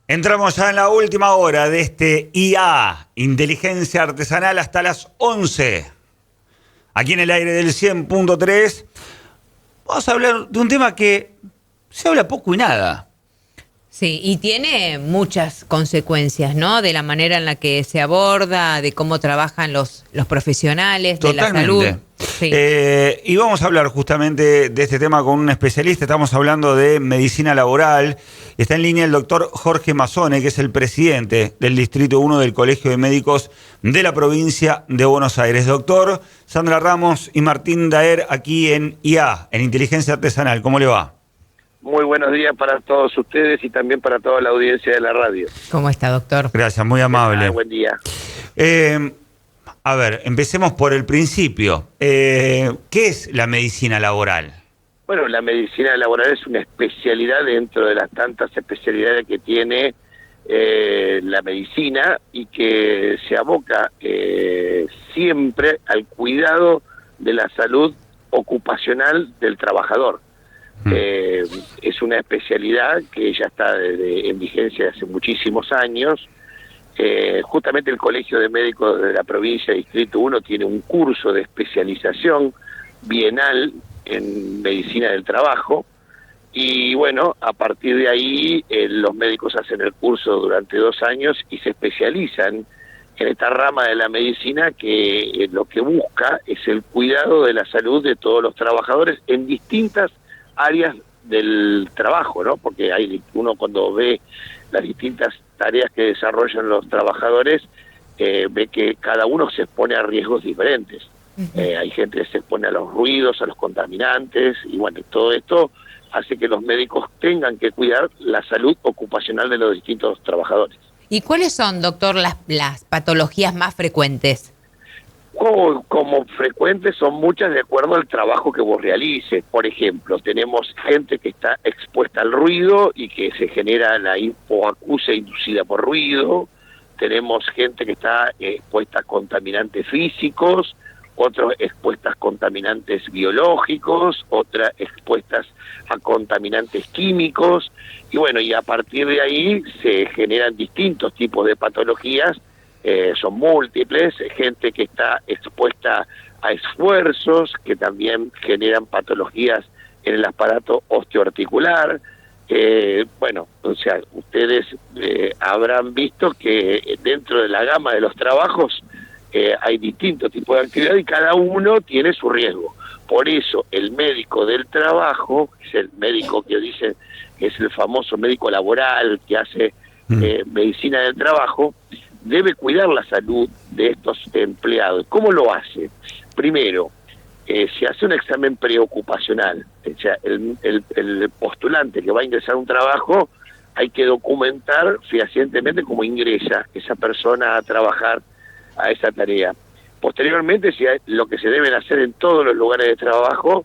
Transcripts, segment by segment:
Entramos ya en la última hora de este IA, Inteligencia Artesanal, hasta las 11. Aquí en el aire del 100.3 vamos a hablar de un tema que se habla poco y nada. Sí, y tiene muchas consecuencias, ¿no? De la manera en la que se aborda, de cómo trabajan los profesionales, Totalmente. de la salud. Sí. Y vamos a hablar justamente de este tema con un especialista. Estamos hablando de medicina laboral. Está en línea el doctor Jorge Mazzone, que es el presidente del Distrito 1 del Colegio de Médicos de la provincia de Buenos Aires. Doctor, Sandra Ramos y Martín Daer aquí en IA, en Inteligencia Artesanal. ¿Cómo le va? Muy buenos días para todos ustedes y también para toda la audiencia de la radio. ¿Cómo está, doctor? Gracias, muy amable. Buen día. A ver, empecemos por el principio. ¿Qué es la medicina laboral? Bueno, la medicina laboral es una especialidad dentro de las tantas especialidades que tiene la medicina y que se aboca siempre al cuidado de la salud ocupacional del trabajador. Es una especialidad que ya está en vigencia hace muchísimos años. Justamente el Colegio de Médicos de la provincia de Distrito 1 tiene un curso de especialización bienal en medicina del trabajo y bueno, a partir de ahí los médicos hacen el curso durante 2 años y se especializan en esta rama de la medicina que lo que busca es el cuidado de la salud de todos los trabajadores en distintas áreas del trabajo, ¿no? Porque uno cuando ve las distintas tareas que desarrollan los trabajadores, ve que cada uno se expone a riesgos diferentes. Hay gente que se expone a los ruidos, a los contaminantes, y bueno, todo esto hace que los médicos tengan que cuidar la salud ocupacional de los distintos trabajadores. ¿Y cuáles son, doctor, las patologías más frecuentes? Como frecuentes son muchas de acuerdo al trabajo que vos realices. Por ejemplo, tenemos gente que está expuesta al ruido y que se genera la hipoacusia inducida por ruido. Tenemos gente que está expuesta a contaminantes físicos, otros expuestas a contaminantes biológicos, otras expuestas a contaminantes químicos. Y bueno, y a partir de ahí se generan distintos tipos de patologías. Son múltiples, gente que está expuesta a esfuerzos que también generan patologías en el aparato osteoarticular. Bueno, o sea, ustedes habrán visto que dentro de la gama de los trabajos hay distintos tipos de actividad y cada uno tiene su riesgo. Por eso el médico del trabajo, es el médico que dicen que es el famoso médico laboral que hace medicina del trabajo, debe cuidar la salud de estos empleados. ¿Cómo lo hace? Primero, se hace un examen preocupacional. O sea, el postulante que va a ingresar a un trabajo, hay que documentar fehacientemente cómo ingresa esa persona a trabajar a esa tarea. Posteriormente, lo que se deben hacer en todos los lugares de trabajo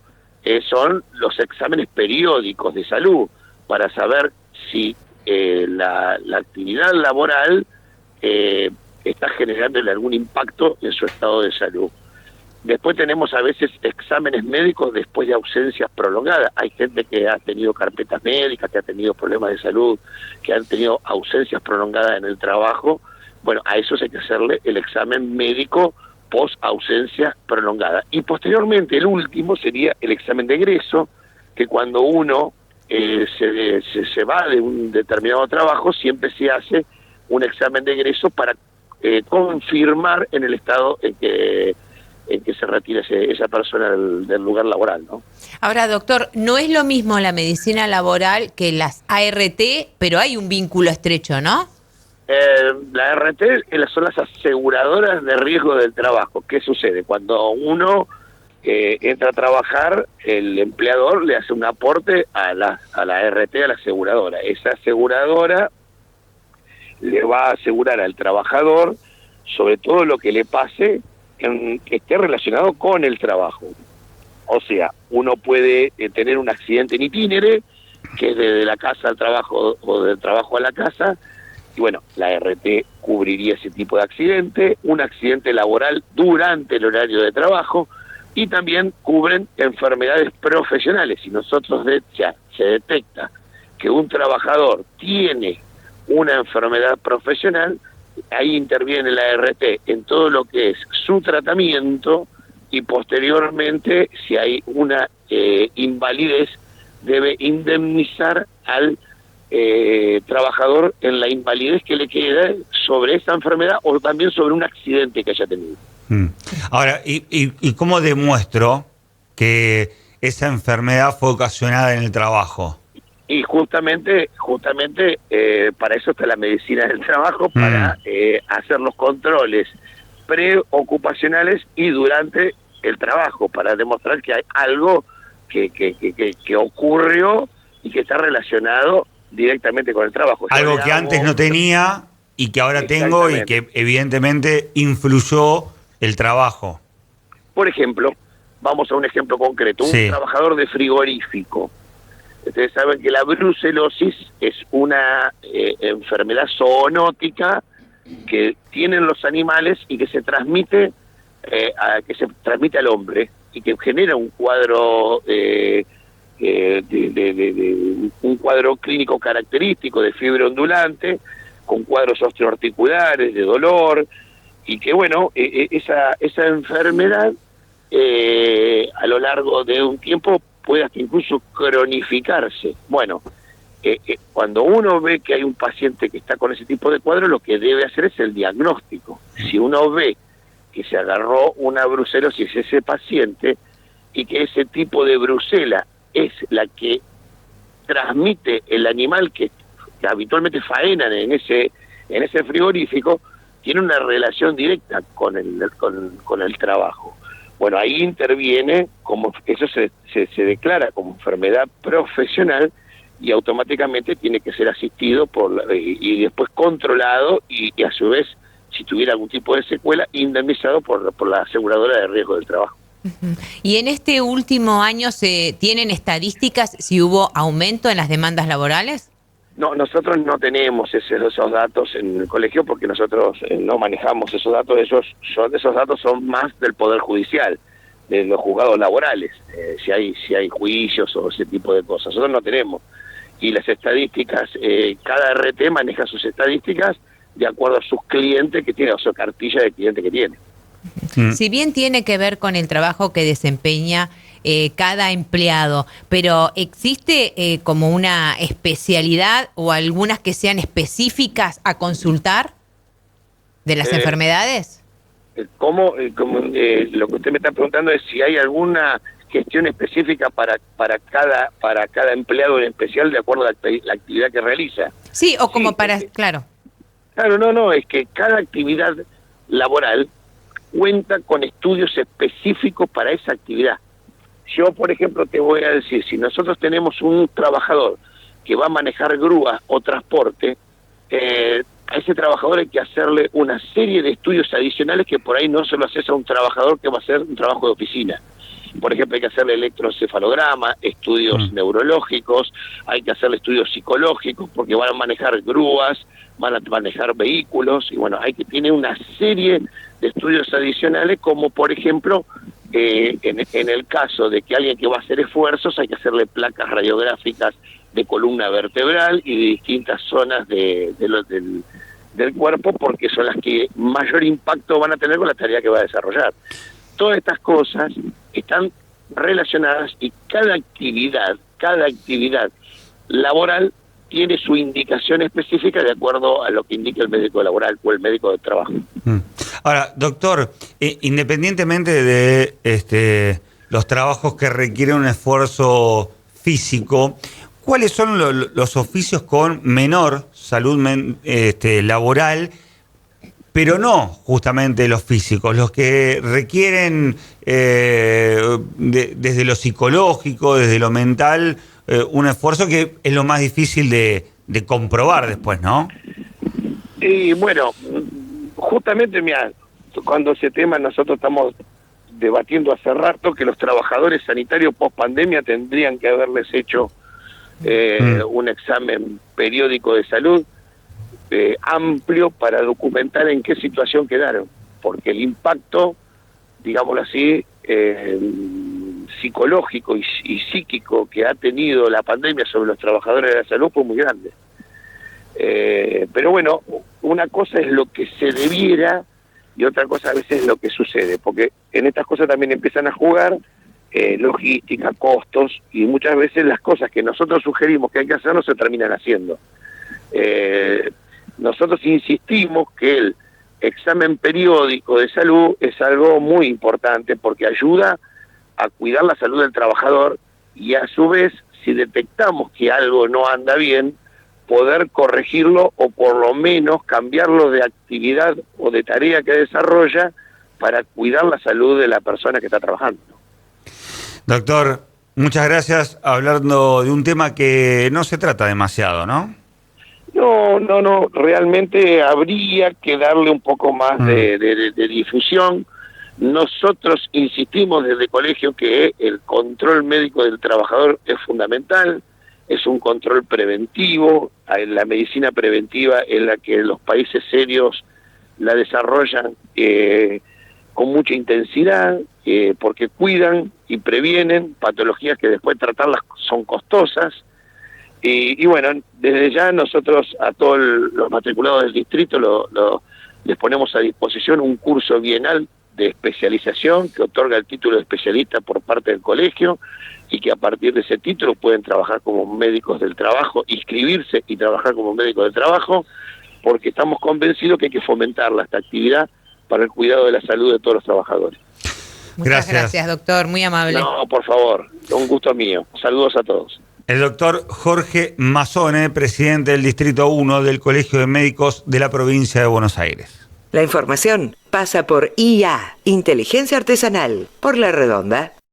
son los exámenes periódicos de salud para saber si la actividad laboral está generándole algún impacto en su estado de salud. Después tenemos a veces exámenes médicos después de ausencias prolongadas. Hay gente que ha tenido carpetas médicas, que ha tenido problemas de salud, que han tenido ausencias prolongadas en el trabajo. Bueno, a eso hay que hacerle el examen médico post ausencia prolongada. Y posteriormente el último sería el examen de egreso, que cuando uno se va de un determinado trabajo, siempre se hace un examen de egreso para confirmar en el estado en que se retira esa persona del lugar laboral, ¿no? Ahora, doctor, no es lo mismo la medicina laboral que las ART, pero hay un vínculo estrecho, ¿no? La ART son las aseguradoras de riesgo del trabajo. ¿Qué sucede? Cuando uno entra a trabajar, el empleador le hace un aporte a la ART, a la aseguradora. Esa aseguradora le va a asegurar al trabajador sobre todo lo que le pase que esté relacionado con el trabajo. O sea, uno puede tener un accidente en itinere, que es desde la casa al trabajo o del trabajo a la casa, y bueno, la RT cubriría ese tipo de accidente, un accidente laboral durante el horario de trabajo, y también cubren enfermedades profesionales. Si nosotros se detecta que un trabajador tiene una enfermedad profesional, ahí interviene la ART en todo lo que es su tratamiento y posteriormente, si hay una invalidez, debe indemnizar al trabajador en la invalidez que le queda sobre esa enfermedad o también sobre un accidente que haya tenido. Ahora, ¿y cómo demuestro que esa enfermedad fue ocasionada en el trabajo? Y justamente para eso está la medicina del trabajo, para hacer los controles preocupacionales y durante el trabajo, para demostrar que hay algo que ocurrió y que está relacionado directamente con el trabajo. Algo que antes no tenía y que ahora tengo y que evidentemente influyó el trabajo. Por ejemplo, vamos a un ejemplo concreto, un trabajador de frigorífico. Ustedes saben que la brucelosis es una enfermedad zoonótica que tienen los animales y que se transmite al hombre y que genera un cuadro un cuadro clínico característico de fiebre ondulante, con cuadros osteoarticulares, de dolor, y que bueno, esa enfermedad a lo largo de un tiempo puede hasta incluso cronificarse. Bueno, cuando uno ve que hay un paciente que está con ese tipo de cuadro, lo que debe hacer es el diagnóstico. Si uno ve que se agarró una brucelosis ese paciente y que ese tipo de brucela es la que transmite el animal que habitualmente faenan en ese frigorífico, tiene una relación directa con el trabajo. Bueno, ahí interviene, como eso se declara como enfermedad profesional y automáticamente tiene que ser asistido y después controlado y a su vez, si tuviera algún tipo de secuela, indemnizado por la aseguradora de riesgo del trabajo. ¿Y en este último año se tienen estadísticas si hubo aumento en las demandas laborales? No, nosotros no tenemos esos datos en el colegio porque nosotros no manejamos esos datos. Esos datos son más del Poder Judicial, de los juzgados laborales, si hay juicios o ese tipo de cosas. Nosotros no tenemos. Y las estadísticas, cada RT maneja sus estadísticas de acuerdo a sus clientes que tiene, o su cartilla de cliente que tiene. Si bien tiene que ver con el trabajo que desempeña cada empleado, pero ¿existe como una especialidad o algunas que sean específicas a consultar de las enfermedades? Lo que usted me está preguntando es si hay alguna gestión específica para cada empleado en especial de acuerdo a la actividad que realiza. Sí, o como claro. Claro, no, es que cada actividad laboral cuenta con estudios específicos para esa actividad. Yo, por ejemplo, te voy a decir, si nosotros tenemos un trabajador que va a manejar grúa o transporte, a ese trabajador hay que hacerle una serie de estudios adicionales que por ahí no se lo haces a un trabajador que va a hacer un trabajo de oficina. Por ejemplo, hay que hacerle electroencefalograma, estudios neurológicos, hay que hacerle estudios psicológicos, porque van a manejar grúas, van a manejar vehículos, y bueno, tiene una serie de estudios adicionales, como por ejemplo, en el caso de que alguien que va a hacer esfuerzos, hay que hacerle placas radiográficas de columna vertebral y de distintas zonas del cuerpo, porque son las que mayor impacto van a tener con la tarea que va a desarrollar. Todas estas cosas están relacionadas y cada actividad laboral tiene su indicación específica de acuerdo a lo que indica el médico laboral o el médico de trabajo. Ahora, doctor, independientemente de los trabajos que requieren un esfuerzo físico, ¿cuáles son los oficios con menor salud laboral, pero no justamente los físicos, los que requieren desde lo psicológico, desde lo mental, un esfuerzo que es lo más difícil de comprobar después, ¿no? Y bueno, justamente, mira, cuando ese tema nosotros estamos debatiendo hace rato que los trabajadores sanitarios post pandemia tendrían que haberles hecho un examen periódico de salud amplio para documentar en qué situación quedaron, porque el impacto, digámoslo así, psicológico y psíquico que ha tenido la pandemia sobre los trabajadores de la salud fue muy grande. Pero bueno, una cosa es lo que se debiera y otra cosa a veces es lo que sucede, porque en estas cosas también empiezan a jugar logística, costos, y muchas veces las cosas que nosotros sugerimos que hay que hacer no se terminan haciendo. Nosotros insistimos que el examen periódico de salud es algo muy importante porque ayuda a cuidar la salud del trabajador y a su vez, si detectamos que algo no anda bien, poder corregirlo o por lo menos cambiarlo de actividad o de tarea que desarrolla para cuidar la salud de la persona que está trabajando. Doctor, muchas gracias, hablando de un tema que no se trata demasiado, ¿no? No, realmente habría que darle un poco más de difusión. Nosotros insistimos desde el colegio que el control médico del trabajador es fundamental, es un control preventivo, la medicina preventiva en la que los países serios la desarrollan con mucha intensidad, porque cuidan y previenen patologías que después tratarlas son costosas. Y bueno, desde ya nosotros a todos los matriculados del distrito les ponemos a disposición un curso bienal de especialización que otorga el título de especialista por parte del colegio y que a partir de ese título pueden trabajar como médicos del trabajo, inscribirse y trabajar como médicos del trabajo, porque estamos convencidos que hay que fomentar esta actividad para el cuidado de la salud de todos los trabajadores. Muchas gracias, doctor, muy amable. No, por favor, un gusto mío. Saludos a todos. El doctor Jorge Massone, presidente del Distrito 1 del Colegio de Médicos de la provincia de Buenos Aires. La información pasa por IA, Inteligencia Artesanal, por La Redonda.